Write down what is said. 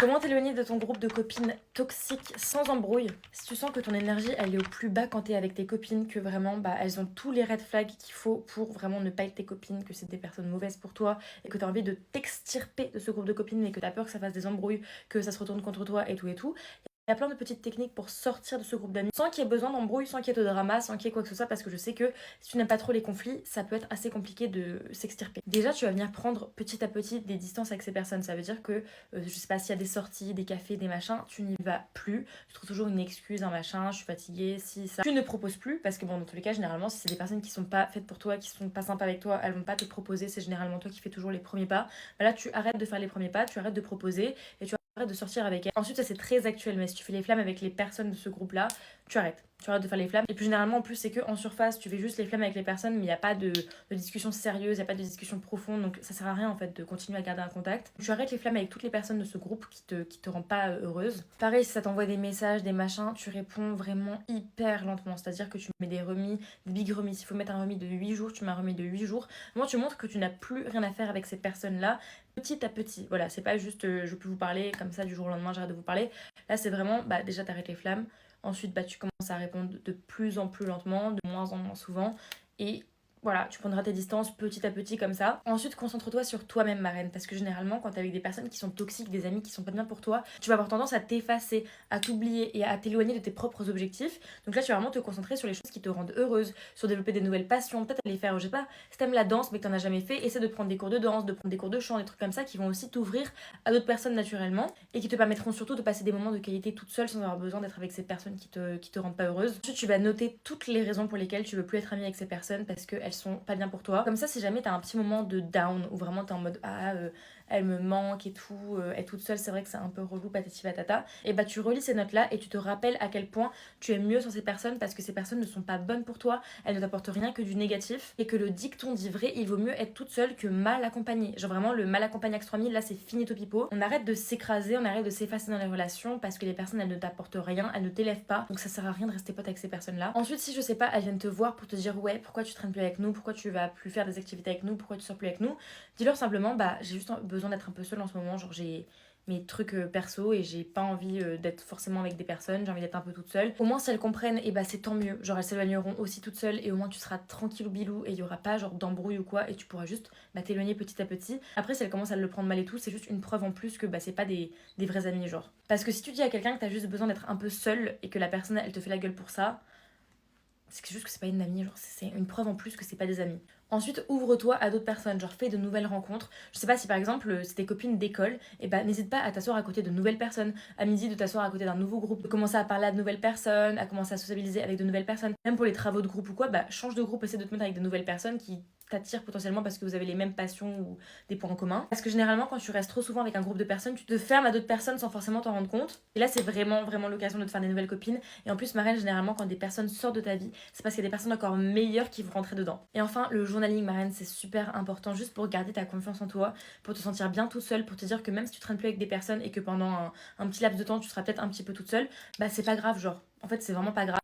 Comment t'éloigner de ton groupe de copines toxiques sans embrouille? Si tu sens que ton énergie elle est au plus bas quand t'es avec tes copines, que vraiment elles ont tous les red flags qu'il faut pour vraiment ne pas être tes copines, que c'est des personnes mauvaises pour toi et que t'as envie de t'extirper de ce groupe de copines mais que t'as peur que ça fasse des embrouilles, que ça se retourne contre toi et tout. Il y a plein de petites techniques pour sortir de ce groupe d'amis sans qu'il y ait besoin d'embrouille, sans qu'il y ait de drama, sans qu'il y ait quoi que ce soit, parce que je sais que si tu n'aimes pas trop les conflits, ça peut être assez compliqué de s'extirper. Déjà, tu vas venir prendre petit à petit des distances avec ces personnes. Ça veut dire que, je sais pas, s'il y a des sorties, des cafés, des machins, tu n'y vas plus. Tu trouves toujours une excuse, un machin, je suis fatiguée, si, ça. Tu ne proposes plus, parce que bon, dans tous les cas, généralement, si c'est des personnes qui sont pas faites pour toi, qui sont pas sympas avec toi, elles vont pas te proposer, c'est généralement toi qui fais toujours les premiers pas. Bah là, tu arrêtes de faire les premiers pas, tu arrêtes de proposer et tu arrête de sortir avec elle. Ensuite, ça c'est très actuel, mais si tu fais les flammes avec les personnes de ce groupe-là, tu arrêtes. Tu arrêtes de faire les flammes. Et puis généralement, en plus, c'est que en surface, tu fais juste les flammes avec les personnes, mais il n'y a pas de discussion sérieuse, il n'y a pas de discussion profonde, donc ça sert à rien en fait de continuer à garder un contact. Tu arrêtes les flammes avec toutes les personnes de ce groupe qui te rend pas heureuse. Pareil, si ça t'envoie des messages, des machins, tu réponds vraiment hyper lentement. C'est-à-dire que tu mets des remis, des big remis. S'il faut mettre un remis de 8 jours, tu mets un remis de 8 jours. Moi, tu montres que tu n'as plus rien à faire avec ces personnes-là petit à petit. Voilà, c'est pas juste je peux vous parler comme ça du jour au lendemain, j'arrête de vous parler. Là, c'est vraiment déjà t'arrêtes les flammes. Ensuite, tu commences à répondre de plus en plus lentement, de moins en moins souvent. Et voilà, tu prendras tes distances petit à petit comme ça. Ensuite, concentre-toi sur toi-même, ma reine. Parce que généralement, quand t'es avec des personnes qui sont toxiques, des amis qui sont pas bien pour toi, tu vas avoir tendance à t'effacer, à t'oublier et à t'éloigner de tes propres objectifs. Donc là, tu vas vraiment te concentrer sur les choses qui te rendent heureuse, sur développer des nouvelles passions, peut-être aller faire, je sais pas, si t'aimes la danse mais que t'en as jamais fait, essaie de prendre des cours de danse, de prendre des cours de chant, des trucs comme ça qui vont aussi t'ouvrir à d'autres personnes naturellement et qui te permettront surtout de passer des moments de qualité toute seule sans avoir besoin d'être avec ces personnes qui te rendent pas heureuse. Ensuite, tu vas noter toutes les raisons pour lesquelles tu veux plus être amie avec ces personnes parce qu'elles sont pas bien pour toi. Comme ça, si jamais t'as un petit moment de down où vraiment t'es en mode elle me manque et tout, être toute seule, c'est vrai que c'est un peu relou, patati patata, et tu relis ces notes là et tu te rappelles à quel point tu es mieux sur ces personnes parce que ces personnes ne sont pas bonnes pour toi, elles ne t'apportent rien que du négatif et que le dicton dit vrai, il vaut mieux être toute seule que mal accompagnée. Genre vraiment, le mal accompagné Axe 3000, là c'est finito pipo. On arrête de s'écraser, on arrête de s'effacer dans les relations parce que les personnes elles ne t'apportent rien, elles ne t'élèvent pas, donc ça sert à rien de rester pote avec ces personnes là. Ensuite, si je sais pas, elles viennent te voir pour te dire ouais, pourquoi tu traînes plus avec nous, pourquoi tu vas plus faire des activités avec nous, pourquoi tu sors plus avec nous, dis-leur simplement j'ai juste besoin d'être un peu seule en ce moment, genre j'ai mes trucs perso et j'ai pas envie d'être forcément avec des personnes, j'ai envie d'être un peu toute seule. Au moins si elles comprennent, et c'est tant mieux, genre elles s'éloigneront aussi toutes seules et au moins tu seras tranquille ou bilou et il y aura pas genre d'embrouille ou quoi et tu pourras juste t'éloigner petit à petit. Après si elles commencent à le prendre mal et tout, c'est juste une preuve en plus que c'est pas des vrais amis genre. Parce que si tu dis à quelqu'un que t'as juste besoin d'être un peu seule et que la personne elle te fait la gueule pour ça, c'est juste que c'est pas une amie, genre c'est une preuve en plus que c'est pas des amis. Ensuite, ouvre-toi à d'autres personnes, genre fais de nouvelles rencontres. Je sais pas si par exemple c'est tes copines d'école, et n'hésite pas à t'asseoir à côté de nouvelles personnes. À midi, de t'asseoir à côté d'un nouveau groupe, de commencer à parler à de nouvelles personnes, à commencer à sociabiliser avec de nouvelles personnes. Même pour les travaux de groupe ou quoi, change de groupe, essaie de te mettre avec de nouvelles personnes qui t'attirent potentiellement parce que vous avez les mêmes passions ou des points en commun. Parce que généralement, quand tu restes trop souvent avec un groupe de personnes, tu te fermes à d'autres personnes sans forcément t'en rendre compte. Et là, c'est vraiment, vraiment l'occasion de te faire des nouvelles copines. Et en plus, ma reine, généralement, quand des personnes sortent de ta vie, c'est parce qu'il y a des personnes encore meilleures qui vont rentrer dedans. Et enfin, le journaling, ma reine, c'est super important juste pour garder ta confiance en toi, pour te sentir bien toute seule, pour te dire que même si tu traînes plus avec des personnes et que pendant un petit laps de temps, tu seras peut-être un petit peu toute seule, c'est pas grave, genre. En fait, c'est vraiment pas grave.